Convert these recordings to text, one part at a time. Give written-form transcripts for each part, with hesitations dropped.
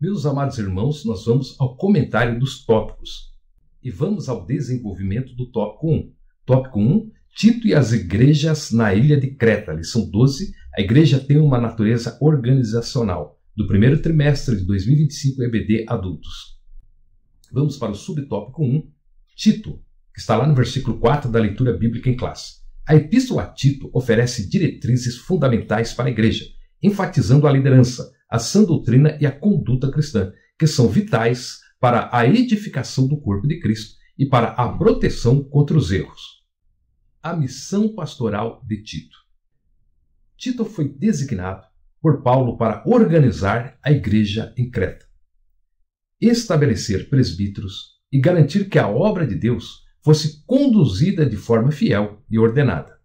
Meus amados irmãos, nós vamos ao comentário dos tópicos e vamos ao desenvolvimento do tópico 1. Tópico 1, Tito e as igrejas na ilha de Creta. Lição 12, a igreja tem uma natureza organizacional. Do primeiro trimestre de 2025, EBD Adultos. Vamos para o subtópico 1, Tito, que está lá no versículo 4 da leitura bíblica em classe. A epístola a Tito oferece diretrizes fundamentais para a igreja, enfatizando a liderança, a sã doutrina e a conduta cristã, que são vitais para a edificação do corpo de Cristo e para a proteção contra os erros. A missão pastoral de Tito. Tito foi designado por Paulo para organizar a igreja em Creta, estabelecer presbíteros e garantir que a obra de Deus fosse conduzida de forma fiel e ordenada.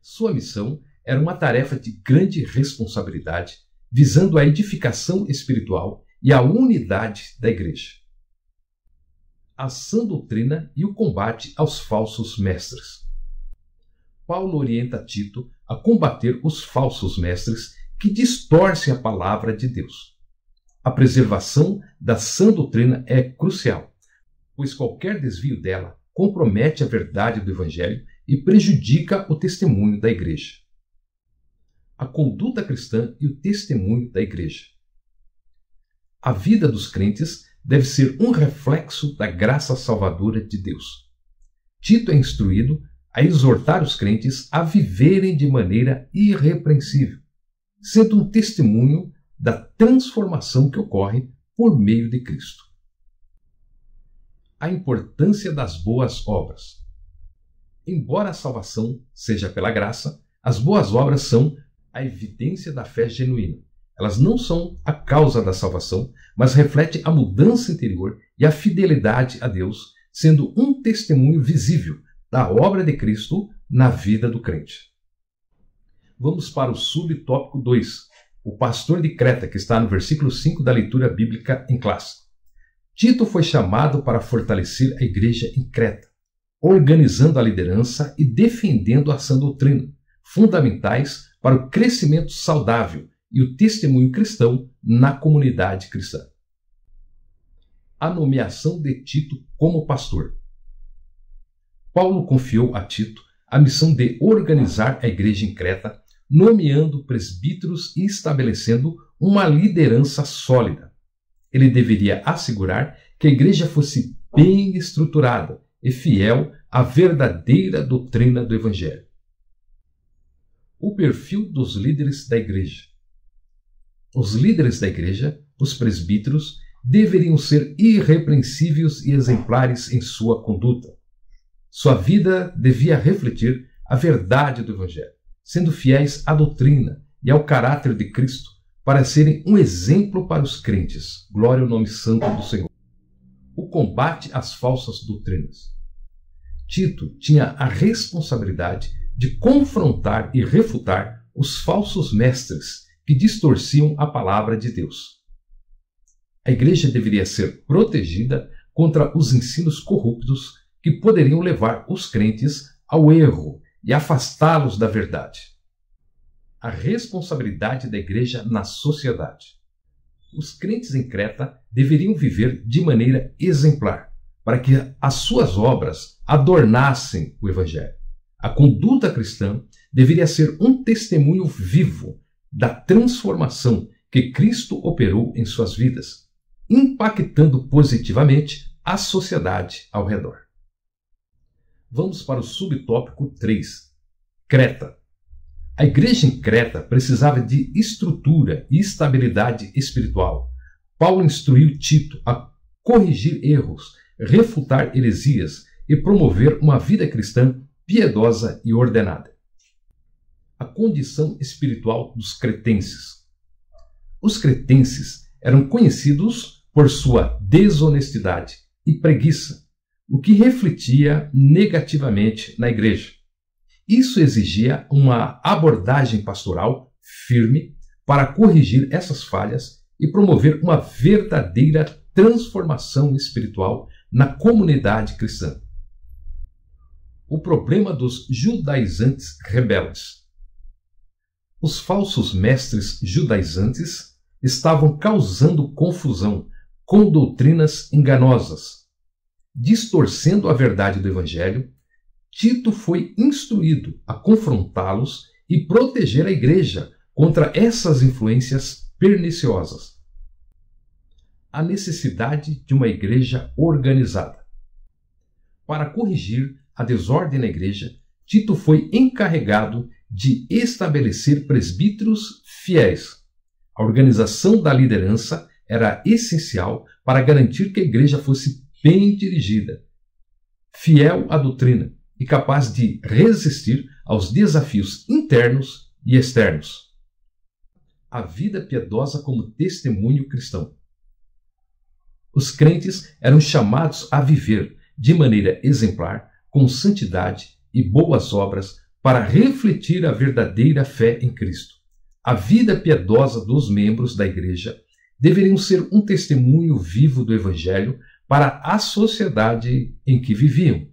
Sua missão era uma tarefa de grande responsabilidade, visando a edificação espiritual e a unidade da igreja. A sã doutrina e o combate aos falsos mestres. Paulo orienta Tito a combater os falsos mestres que distorcem a palavra de Deus. A preservação da sã doutrina é crucial, pois qualquer desvio dela compromete a verdade do Evangelho e prejudica o testemunho da igreja. A conduta cristã e o testemunho da igreja. A vida dos crentes deve ser um reflexo da graça salvadora de Deus. Tito é instruído a exortar os crentes a viverem de maneira irrepreensível, sendo um testemunho da transformação que ocorre por meio de Cristo. A importância das boas obras. Embora a salvação seja pela graça, as boas obras são a evidência da fé genuína. Elas não são a causa da salvação, mas refletem a mudança interior e a fidelidade a Deus, sendo um testemunho visível da obra de Cristo na vida do crente. Vamos para o subtópico 2, o pastor de Creta, que está no versículo 5 da leitura bíblica em classe. Tito foi chamado para fortalecer a igreja em Creta, organizando a liderança e defendendo a sã doutrina, fundamentais para o crescimento saudável e o testemunho cristão na comunidade cristã. A nomeação de Tito como pastor. Paulo confiou a Tito a missão de organizar a igreja em Creta, nomeando presbíteros e estabelecendo uma liderança sólida. Ele deveria assegurar que a igreja fosse bem estruturada e fiel à verdadeira doutrina do Evangelho. O perfil dos líderes da igreja. Os líderes da igreja, os presbíteros, deveriam ser irrepreensíveis e exemplares em sua conduta. Sua vida devia refletir a verdade do Evangelho, sendo fiéis à doutrina e ao caráter de Cristo, para serem um exemplo para os crentes. Glória ao nome santo do Senhor. O combate às falsas doutrinas. Tito tinha a responsabilidade de confrontar e refutar os falsos mestres que distorciam a palavra de Deus. A igreja deveria ser protegida contra os ensinos corruptos que poderiam levar os crentes ao erro e afastá-los da verdade. A responsabilidade da igreja na sociedade. Os crentes em Creta deveriam viver de maneira exemplar, para que as suas obras adornassem o Evangelho. A conduta cristã deveria ser um testemunho vivo da transformação que Cristo operou em suas vidas, impactando positivamente a sociedade ao redor. Vamos para o subtópico 3, Creta. A igreja em Creta precisava de estrutura e estabilidade espiritual. Paulo instruiu Tito a corrigir erros, refutar heresias e promover uma vida cristã piedosa e ordenada. A condição espiritual dos cretenses. Os cretenses eram conhecidos por sua desonestidade e preguiça, o que refletia negativamente na igreja. Isso exigia uma abordagem pastoral firme para corrigir essas falhas e promover uma verdadeira transformação espiritual na comunidade cristã. O problema dos judaizantes rebeldes. Os falsos mestres judaizantes estavam causando confusão com doutrinas enganosas. Distorcendo a verdade do Evangelho, Tito foi instruído a confrontá-los e proteger a igreja contra essas influências perniciosas. A necessidade de uma igreja organizada. Para corrigir a desordem na igreja, Tito foi encarregado de estabelecer presbíteros fiéis. A organização da liderança era essencial para garantir que a igreja fosse bem dirigida, fiel à doutrina e capaz de resistir aos desafios internos e externos. A vida piedosa como testemunho cristão. Os crentes eram chamados a viver de maneira exemplar, com santidade e boas obras, para refletir a verdadeira fé em Cristo. A vida piedosa dos membros da igreja deveriam ser um testemunho vivo do Evangelho para a sociedade em que viviam.